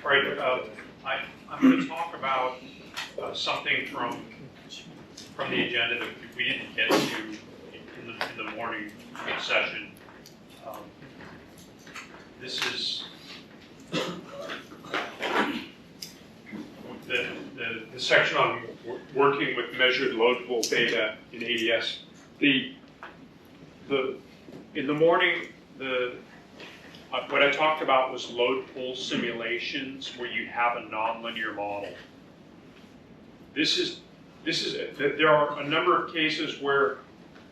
All right, I'm going to talk about something from the agenda that we didn't get to in the morning session. This is the section on working with measured load pool data in ADS. In the morning, what I talked about was load pool simulations where you have a nonlinear model. There are a number of cases where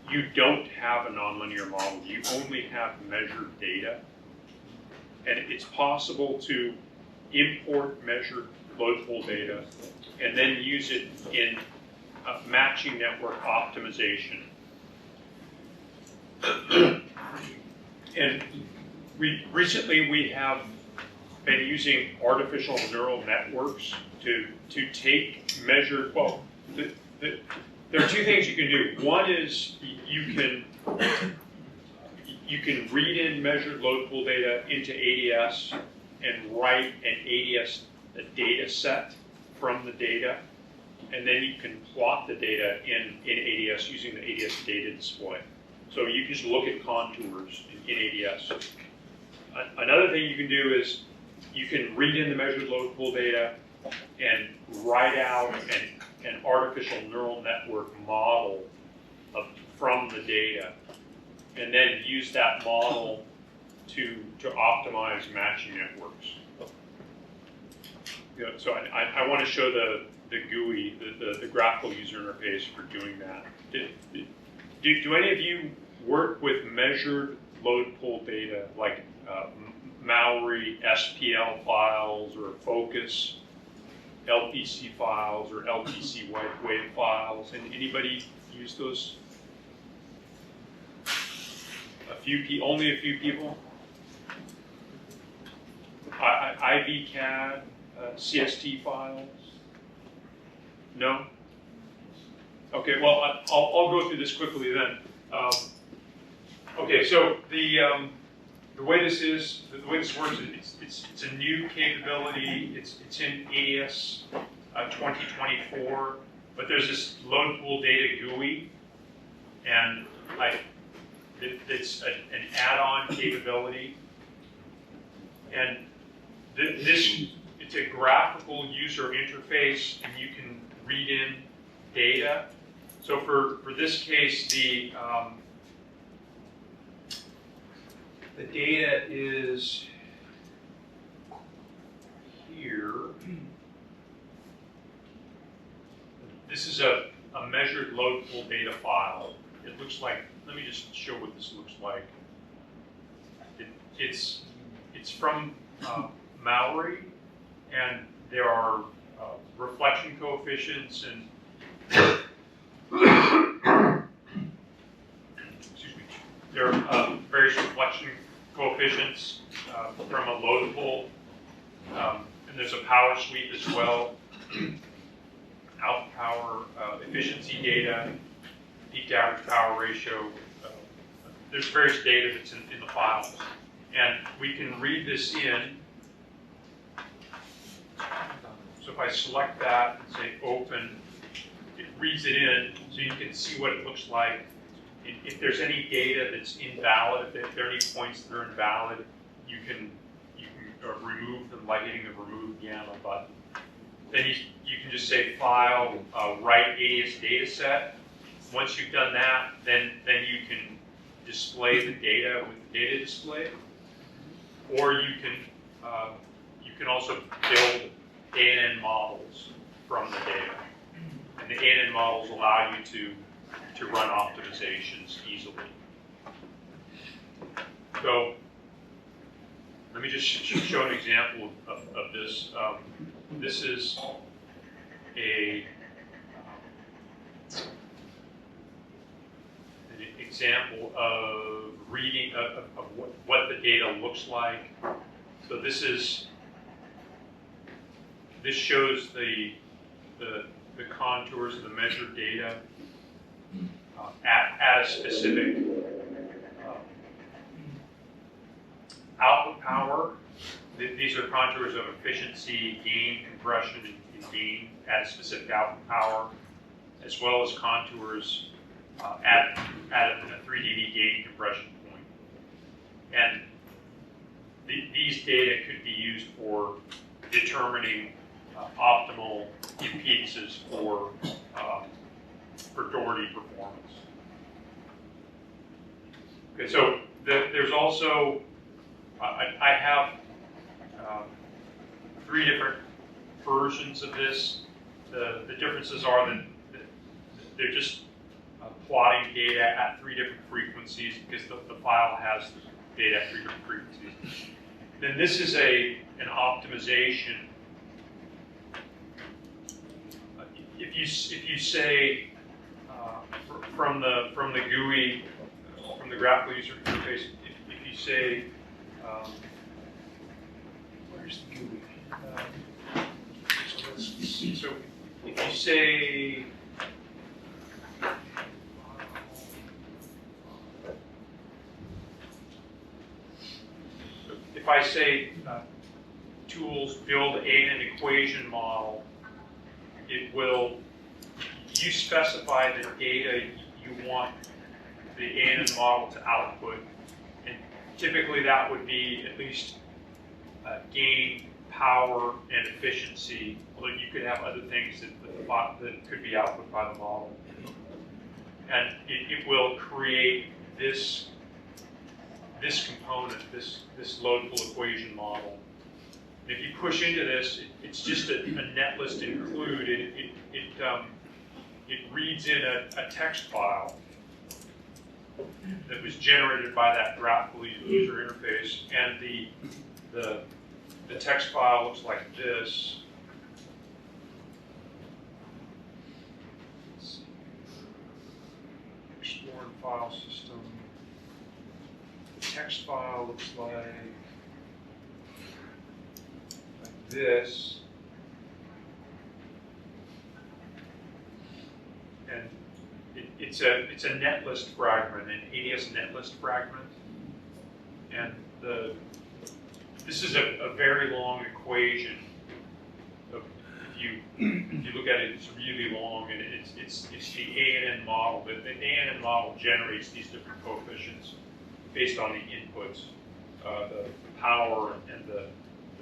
you don't have a nonlinear model. You only have measured data. And it's possible to import measured load pool data and then use it in matching network optimization. And recently we have been using artificial neural networks to take measured, well, there are two things you can do. One is you can read in measured load pool data into ADS and write an ADS data set from the data, and then you can plot the data in ADS using the ADS data display. So you can just look at contours in ADS. Another thing you can do is you can read in the measured load pool data and write out an artificial neural network model from the data, and then use that model to optimize matching networks. So I want to show the GUI, the graphical user interface for doing that. Do any of you work with measured load pool data like Mallory SPL files or Focus LPC files or LPC wave files? And anybody use those? Only a few people? IVCAD, CST files? No? Okay, well, I'll go through this quickly then. Okay, so the way this works is it's a new capability. It's in ADS 2024, but there's this load pool data GUI, and it's an add-on capability, and it's a graphical user interface, and you can read in data. So for this case, the data is here. This is a measured load pool data file. It looks like, let me just show what this looks like. It's from Mallory, and there are reflection coefficients and excuse me. There are various reflection coefficients from a load pool, and there's a power sweep as well. Output power, efficiency data, peak to average power ratio. There's various data that's in the files, and we can read this in. So if I select that and say open, it reads it in, so you can see what it looks like. If there's any data that's invalid, if there are any points that are invalid, you can remove them by hitting the remove gamma button. Then you can just say file, write ADS dataset. Once you've done that, then you can display the data with the data display, or you can also build ANN models from the data, and the ANN models allow you to run optimizations easily. So let me just show an example of this. This is an example of reading of what the data looks like. So this shows the contours of the measured data at a specific output power these are contours of efficiency, gain, compression, and gain at a specific output power, as well as contours at a 3 dB gain compression point. And these data could be used for determining optimal impedances for Doherty performance. Okay, so there's also, I have 3 different versions of this. The differences are that they're just plotting data at 3 different frequencies because the file has the data at 3 different frequencies. Then this is an optimization. If you say from the GUI, from the graphical user interface, if you say where's the GUI? So if you say if I say tools build an equation model, it will, you specify the data you want the ANN model to output, and typically that would be at least gain, power, and efficiency, although you could have other things that could be output by the model. And it will create this component, this load pool equation model. And if you push into this, it's just a netlist include. It reads in a text file that was generated by that graphical user interface, and the text file looks like this. Let's see. Exploring file system. The text file looks like this. And it's a netlist fragment, an ADS netlist fragment. And this is a very long equation. If you look at it, it's really long, and it's the ANN model. The ANN model generates these different coefficients based on the inputs, the power and the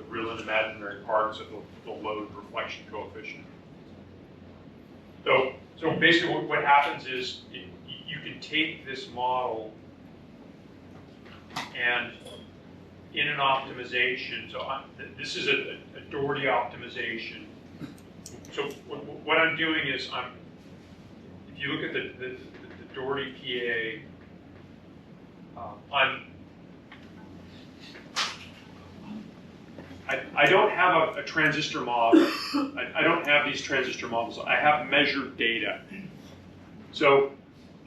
real and imaginary parts of the load reflection coefficient. So basically what happens is you can take this model and in an optimization, so this is a Doherty optimization. So what I'm doing is if you look at the Doherty PA, I don't have a transistor model. I don't have these transistor models. I have measured data. So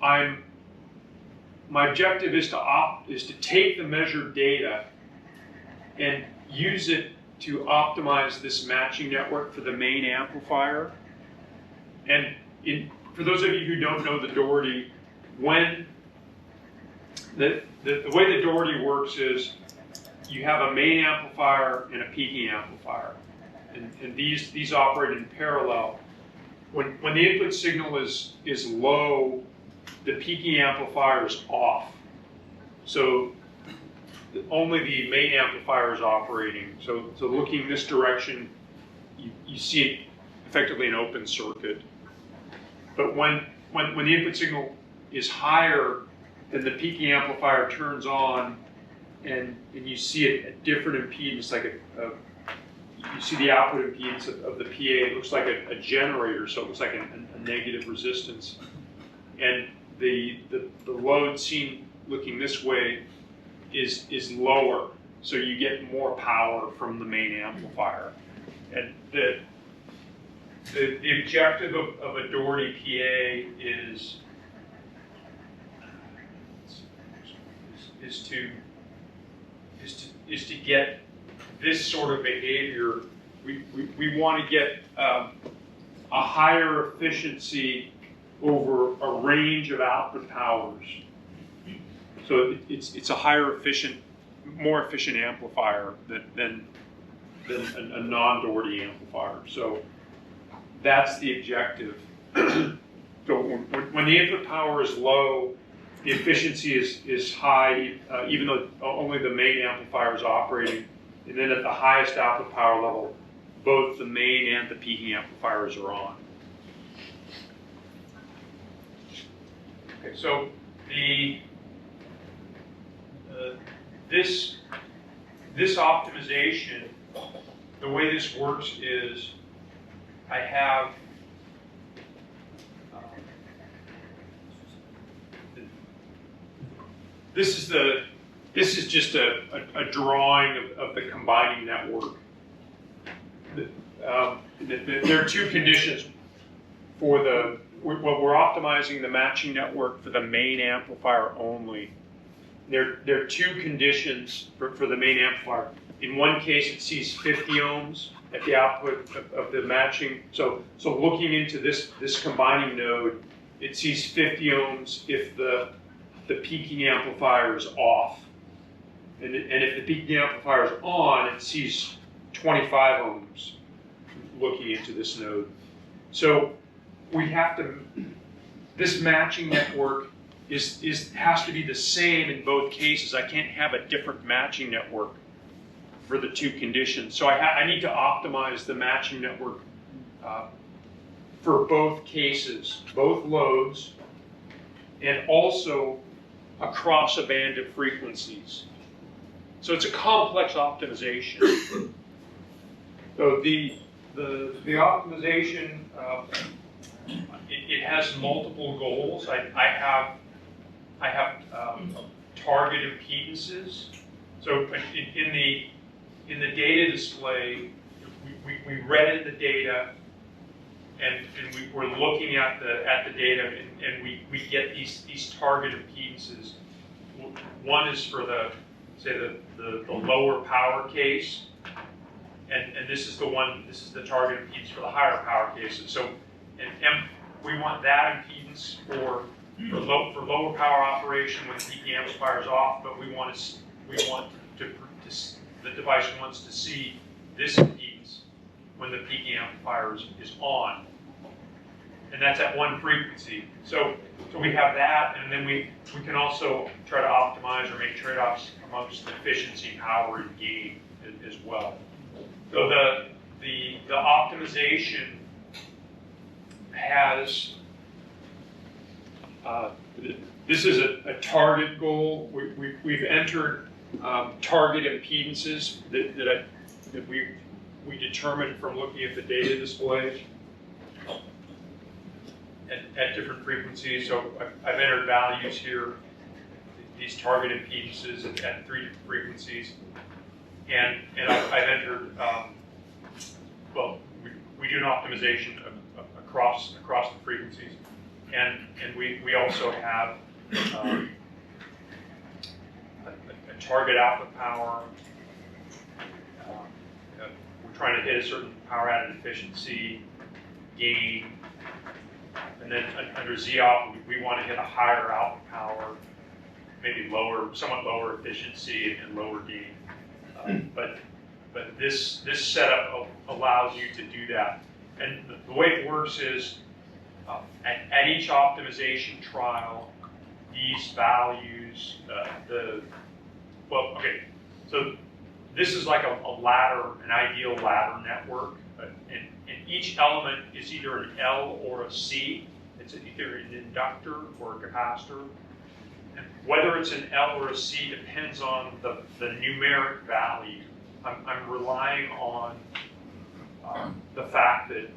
my objective is to take the measured data and use it to optimize this matching network for the main amplifier. And for those of you who don't know the Doherty, when the way the Doherty works is you have a main amplifier and a peaking amplifier, and these operate in parallel. When the input signal is low, the peaking amplifier is off. So only the main amplifier is operating. So looking this direction, you see it effectively an open circuit. But when the input signal is higher, then the peaking amplifier turns on, and you see a different impedance, like you see the output impedance of the PA. It looks like a generator, so it looks like a negative resistance. And the load seen looking this way is lower, so you get more power from the main amplifier. And the objective of a Doherty PA is to get this sort of behavior. We want to get a higher efficiency over a range of output powers. So it's a higher efficient more efficient amplifier than a non-Doherty amplifier. So that's the objective. So when the input power is low, the efficiency is high, even though only the main amplifier is operating. And then at the highest output power level, both the main and the peaking amplifiers are on. Okay, so this optimization, the way this works is I have this is just a drawing of the combining network. There are two conditions for we're optimizing the matching network for the main amplifier only. There are two conditions for the main amplifier. In one case, it sees 50 ohms at the output of the matching. So looking into this combining node, it sees 50 ohms if the peaking amplifier is off. And if the peaking amplifier is on, it sees 25 ohms looking into this node. So we have to, this matching network has to be the same in both cases. I can't have a different matching network for the two conditions. So I need to optimize the matching network for both cases, both loads, and also across a band of frequencies. So it's a complex optimization. So the optimization, it has multiple goals. I have target impedances. So in the data display, we read the data, and we're looking at the data, and we get these target impedances. One is for the lower power case, and this is the target impedance for the higher power cases. So and we want that impedance for lower power operation when the peaking amplifier is off, but the device wants to see this impedance when the peaking amplifier is on. And that's at one frequency. So we have that, and then we can also try to optimize or make trade-offs amongst efficiency, power, and gain as well. So the optimization has this is a target goal. We've entered target impedances that we determined from looking at the data display at different frequencies. So I've entered values here, these target impedances at 3 different frequencies, and I've entered. Well, we do an optimization across the frequencies, and we also have a target output power. We're trying to hit a certain power added efficiency, gain, and then under ZOP we want to hit a higher output power, maybe somewhat lower efficiency and lower gain. But this setup allows you to do that. And the way it works is at each optimization trial, these values, so this is like a ladder, an ideal ladder network, and each element is either an L or a C. It's either an inductor or a capacitor. And whether it's an L or a C depends on the numeric value. I'm relying on the fact that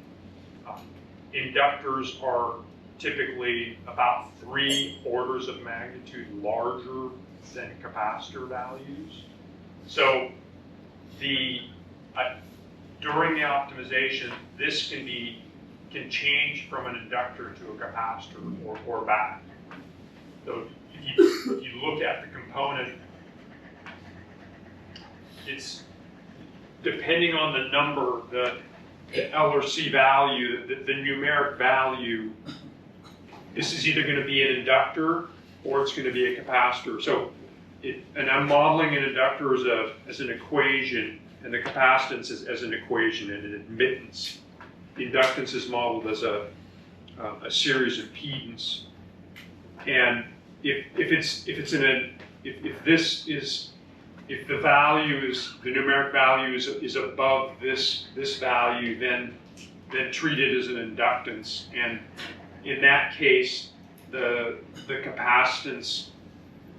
inductors are typically about 3 orders of magnitude larger than capacitor values. So during the optimization, this can change from an inductor to a capacitor or back. So if you look at the component, it's depending on the number, the L or C value, the numeric value, this is either going to be an inductor or it's going to be a capacitor. So and I'm modeling an inductor as an equation, and the capacitance as an equation, and an admittance. The inductance is modeled as a series of impedance, and if the value is, the numeric value is above this value, then treat it as an inductance, and in that case, the capacitance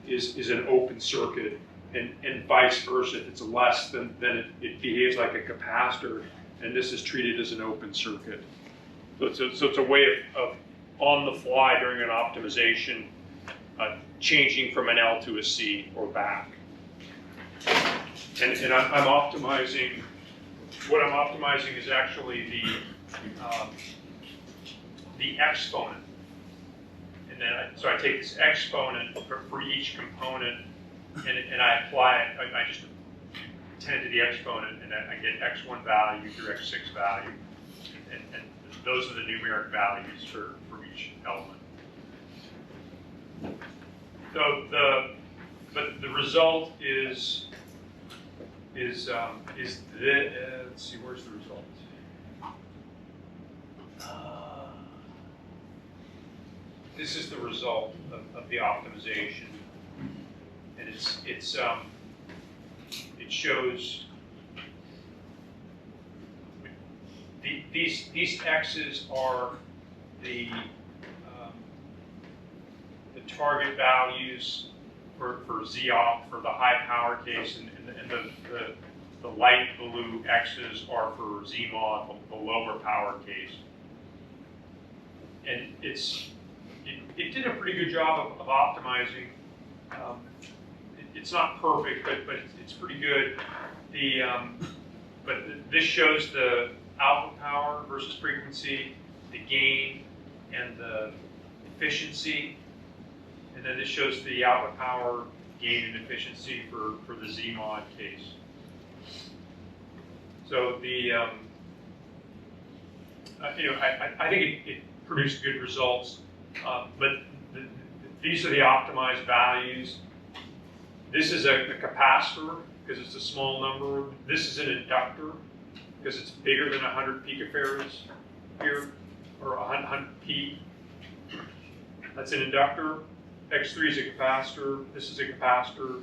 is an open circuit, and vice versa. If it's less, then it behaves like a capacitor, and this is treated as an open circuit. So it's a way of on the fly during an optimization, changing from an L to a C or back. And I'm optimizing. What I'm optimizing is actually the exponent. And then so I take this exponent for each component, and I apply it. I just tend to the exponent, and I get x1 value through x6 value, and those are the numeric values for each element. So the result is let's see, where's the result? This is the result of the optimization, and it shows these x's are the target values for Z-opt for the high power case, and the light blue x's are for Z-mod, the lower power case. And it did a pretty good job of optimizing. It's not perfect, but it's pretty good. But this shows the output power versus frequency, the gain, and the efficiency. And then this shows the output power, gain, and efficiency for the Z-mod case. So I think it produced good results. But these are the optimized values. This is a capacitor because it's a small number. This is an inductor because it's bigger than 100 picofarads here, or 100 P. That's an inductor. X3 is a capacitor. This is a capacitor.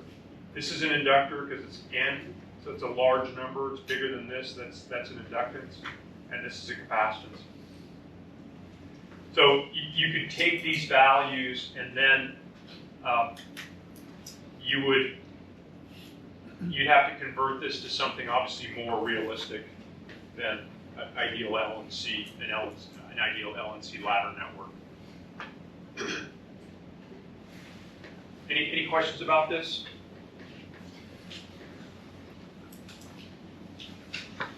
This is an inductor because it's N, so it's a large number. It's bigger than this. That's an inductance, and this is a capacitance. So you could take these values, and then you'd have to convert this to something obviously more realistic than an ideal LNC, an ideal LNC ladder network. Any questions about this?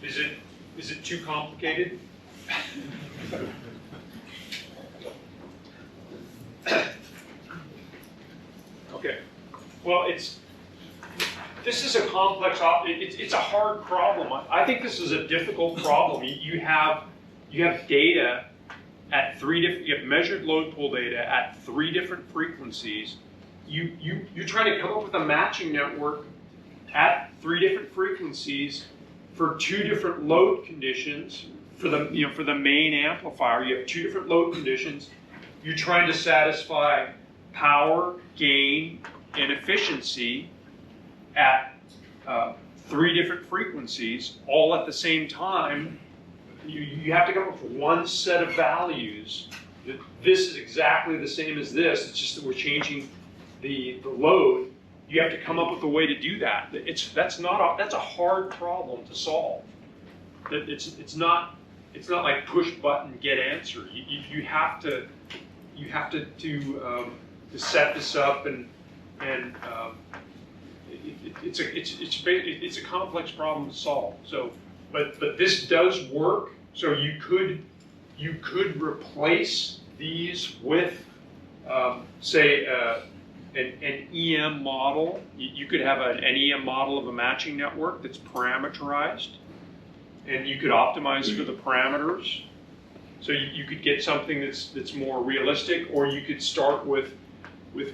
Is it too complicated? Okay. Well, this is a complex. It's a hard problem. I think this is a difficult problem. You have data at you have measured load pool data at 3 different frequencies. You're trying to come up with a matching network at 3 different frequencies for 2 different load conditions. For the main amplifier, you have 2 different load conditions. You're trying to satisfy power, gain, and efficiency at 3 different frequencies, all at the same time. You have to come up with one set of values. This is exactly the same as this. It's just that we're changing the load. You have to come up with a way to do that. That's a hard problem to solve. It's not like push button get answer. You have to set this up, and it's a complex problem to solve. So, but this does work. So you could replace these with say an EM model. You could have an EM model of a matching network that's parameterized, and you could optimize for the parameters. So you could get something that's more realistic, or you could start with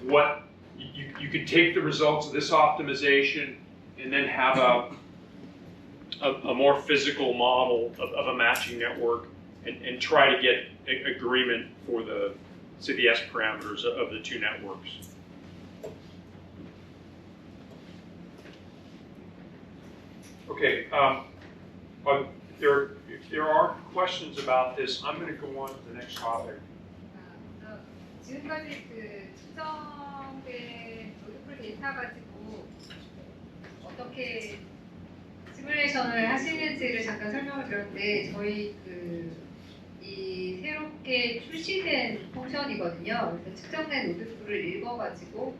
what you you could take the results of this optimization and then have a more physical model of a matching network and try to get agreement for the, say, the S parameters of the two networks. Okay, if there are questions about this, I'm going to go on to the next topic. 지금까지 그 측정된 로드풀 데이터 가지고 어떻게 시뮬레이션을 하시는지를 잠깐 설명을 드렸는데 저희 이 새롭게 출시된 펑션이거든요. 그래서 측정된 로드풀을 읽어가지고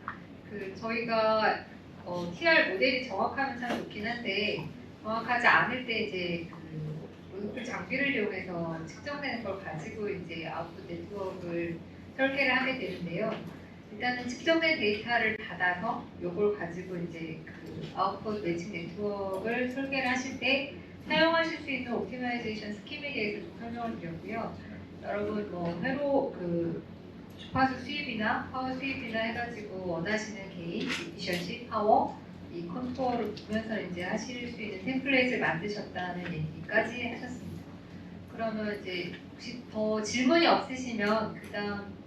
저희가 TR 모델이 정확하면 참 좋긴 한데 정확하지 않을 때 이제 로드풀 장비를 이용해서 측정되는 걸 가지고 이제 아웃풋 네트워크를 설계를 하게 되는데요. 일단은 측정된 데이터를 받아서 이걸 가지고 이제 아웃풋 매칭 네트워크를 설계를 하실 때 사용하실 수 있는 옵티마이제이션 스킴에 대해서 좀 설명을 드렸고요. 여러분 뭐 회로 주파수 수입이나 파워 수입이나 해가지고 원하시는 게인, 이피션시, 파워 이 컨투어를 보면서 이제 하실 수 있는 템플릿을 만드셨다는 얘기까지 하셨습니다. 그러면 이제 혹시 더 질문이 없으시면 그다음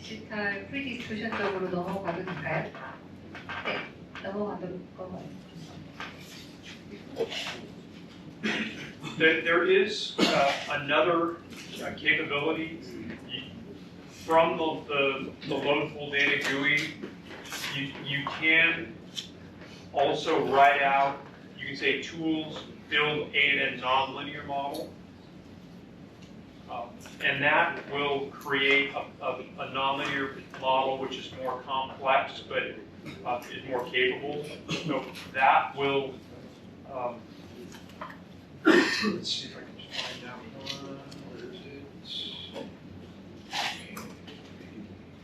디지털 프리디스토션 쪽으로 넘어가도 될까요? 네, 넘어가도록 There is another capability from the load pool data GUI. You can also write out, you can say tools, build A&N nonlinear model. And that will create a nonlinear model which is more complex but is more capable. So that will, let's see if I can just find that one. Where is it?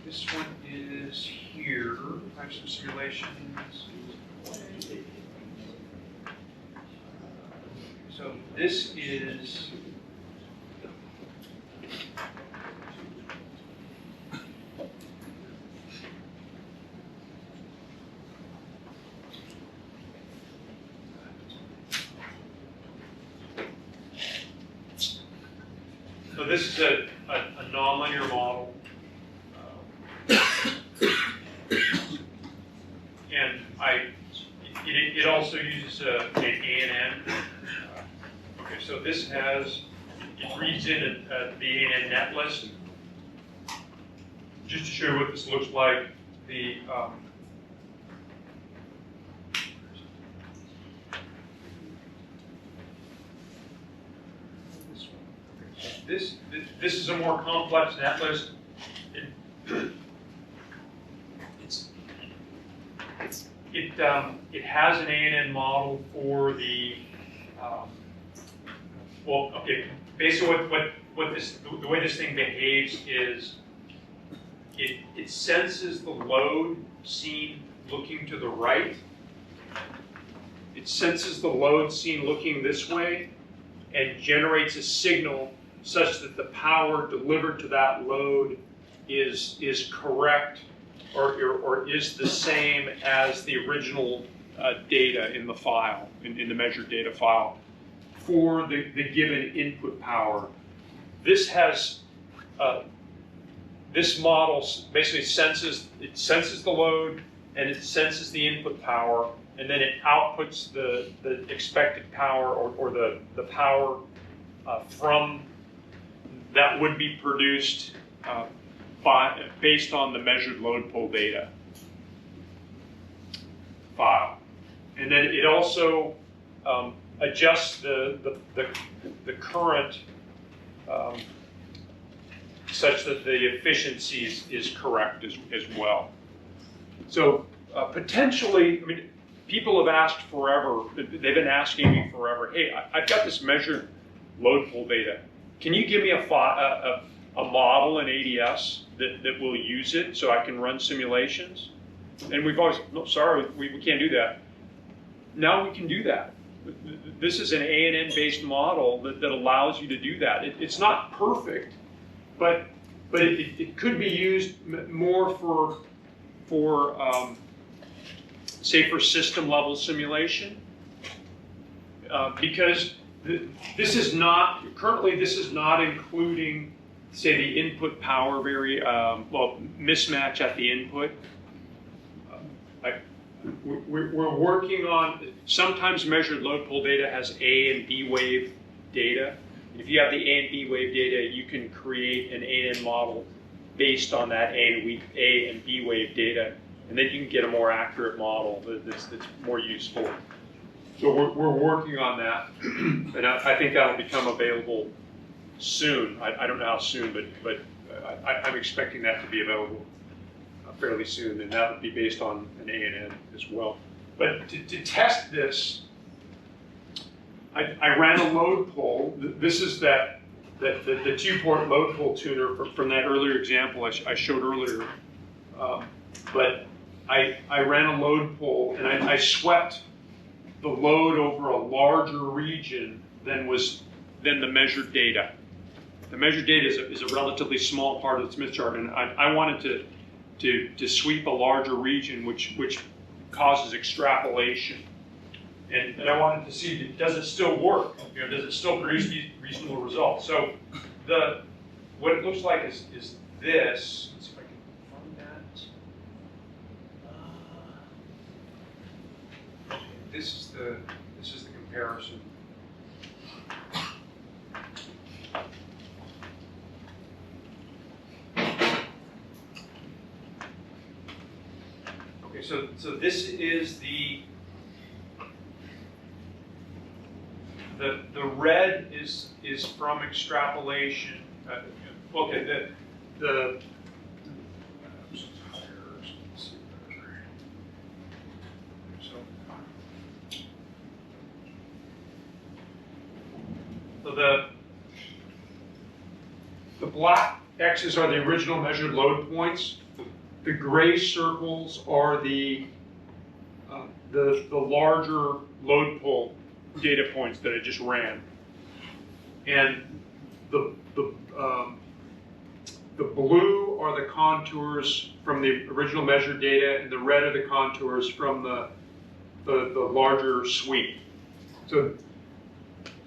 This one is here. I have some simulations. So this is so this is a nonlinear model, and it also uses an A&N. Okay, so this has, it reads in the A&N net list. Just to show you what this looks like, this is a more complex net list. It has an A&N model for the well, okay. Basically, the way this thing behaves is it senses the load seen looking to the right. It senses the load seen looking this way, and generates a signal such that the power delivered to that load is correct or is the same as the original data in the file, in the measured data file, for the given input power. This has this model basically senses the load and it senses the input power, and then it outputs the expected power or the power from that would be produced based on the measured load pull data file. And then it also adjusts the current such that the efficiency is correct as well. So potentially, I mean, people have asked forever, they've been asking me forever, hey, I've got this measured load pull data. Can you give me a model in ADS that will use it so I can run simulations? And we've always, no, sorry, we can't do that. Now we can do that. This is an A&N based model that allows you to do that. It's not perfect, but it could be used more for say for system level simulation, because this is not, currently this is not including, say, the input power mismatch at the input. We're working on, sometimes measured load pull data has A and B wave data. If you have the A and B wave data, you can create an AN model based on that A and B wave data, and then you can get a more accurate model that's more useful. So we're working on that, and I think that'll become available soon. I don't know how soon, but I'm expecting that to be available fairly soon, and that would be based on an ANN as well. But to test this, I ran a load pull. This is the 2-port load pull tuner from that earlier example I showed earlier. But I ran a load pull, and I swept the load over a larger region than the measured data. The measured data is a relatively small part of the Smith chart, and I wanted to sweep a larger region, which causes extrapolation. And I wanted to see, does it still work? Does it still produce these reasonable results? So what it looks like is this. Let's see if I can find that. This is the comparison. Okay, so this is the red is from extrapolation. Okay, the black X's are the original measured load points. The gray circles are the larger load pull data points that I just ran, and the blue are the contours from the original measured data, and the red are the contours from the larger sweep. So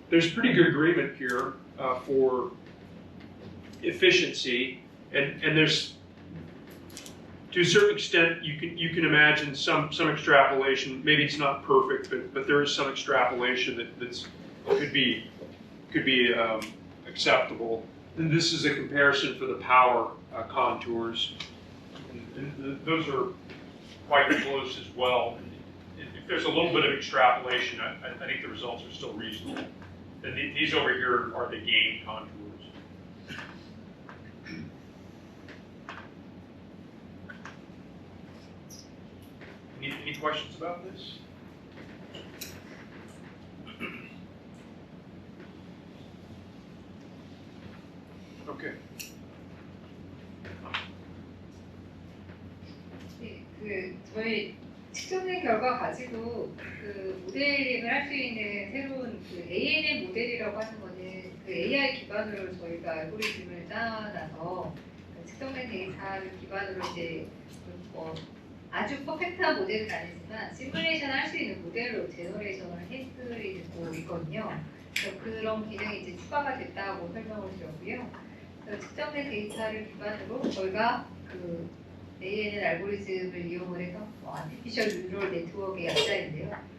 there's pretty good agreement here for efficiency, and there's, to a certain extent, you can imagine some extrapolation. Maybe it's not perfect, but there is some extrapolation that could be acceptable. And this is a comparison for the power contours, and those are quite close as well. And if there's a little bit of extrapolation, I think the results are still reasonable. And these over here are the gain contours. Any questions about this? Okay. 네, 저희 측정된 결과 가지고 모델링을 할 수 있는 새로운 ANN 모델이라고 하는 거는 AI 기반으로 저희가 알고리즘을 짜놔서 측정된 데이터를 기반으로 이제 아주 퍼펙트한 모델은 아니지만 시뮬레이션 할 수 있는 모델로 제너레이션을 해드리고 있거든요. 그래서 그런 기능이 이제 추가가 됐다고 설명을 드렸고요. 측정된 데이터를 기반으로 저희가 ANN 알고리즘을 이용을 해서 아티피셜 뉴럴 네트워크의 약자인데요.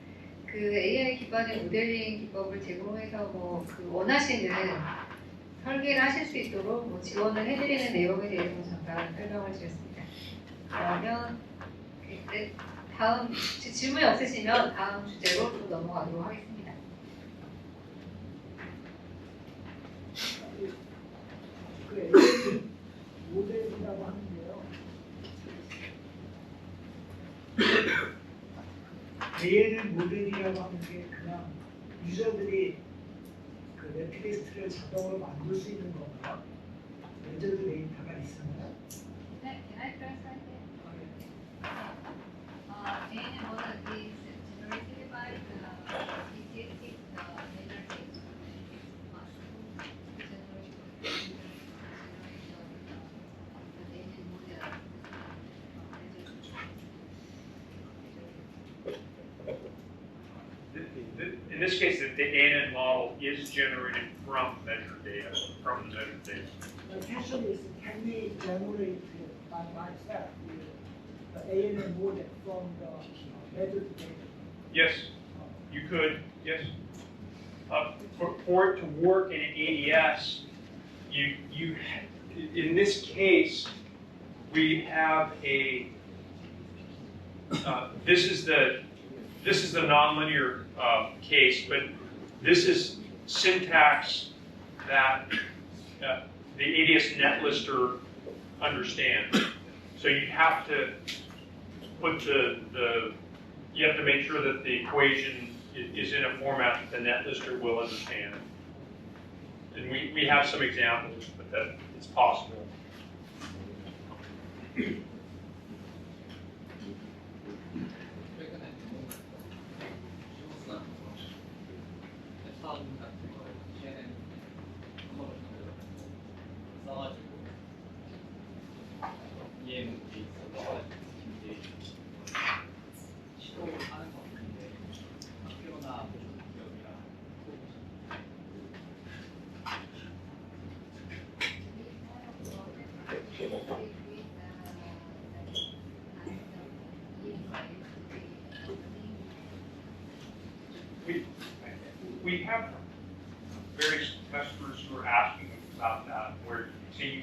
AI 기반의 모델링 기법을 제공해서 원하시는 설계를 하실 수 있도록 지원을 해드리는 내용에 대해서 잠깐 설명을 드렸습니다. 그러면 다음 질문이 없으시면 다음 주제로 또 넘어가도록 하겠습니다. 모델이라고 하는데요. ANN 모델이라고 하는 게 그냥 유저들이 넷리스트를 자동으로 만들 수 있는 건가요? 레저드 데이터가 있었나요? 네, can I translate it? ANN model is generated by the existing measure data. in this case, the ANN model is generated from measured data, from the measured data. The question is, can we generate by myself the ANN model from the measured data? Yes, you could, yes. For it to work in ADS, in this case, we have a, this is the nonlinear case, but this is syntax that the ADS netlister understands. So you have to put you have to make sure that the equation is in a format that the netlister will understand. And we have some examples, but that it's possible. We have various customers who are asking about that, where say you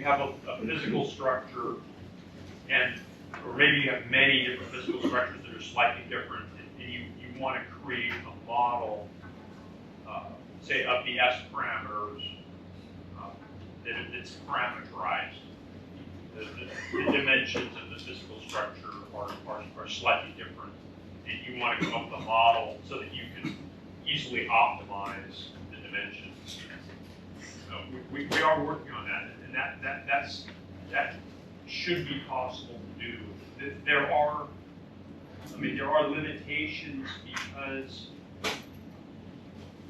have a physical structure, or maybe you have many different physical structures that are slightly different, and you want to create a model, say of the S parameters that's parameterized. The dimensions of the physical structure are slightly different, and you want to come up with a model so that you can easily optimize the dimensions. We are working on that, and that should be possible to do. There are limitations because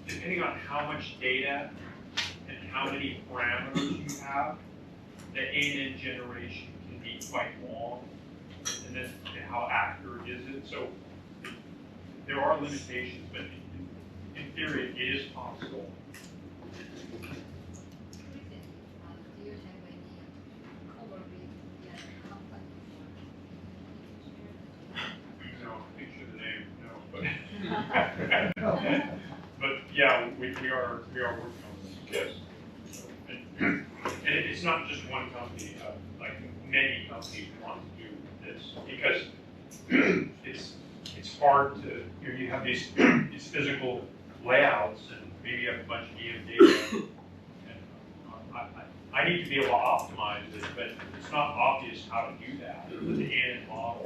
depending on how much data and how many parameters you have, the ANN generation can be quite long, and then how accurate is it? So there are limitations, but in theory, it is possible. No, I think the name, no, but but yeah, we are working on this. Yes, and it's not just one company. Like many companies want to do this because it's hard to you have these physical layouts and maybe you have a bunch of EM data. And I need to be able to optimize it, but it's not obvious how to do that with the ANN model.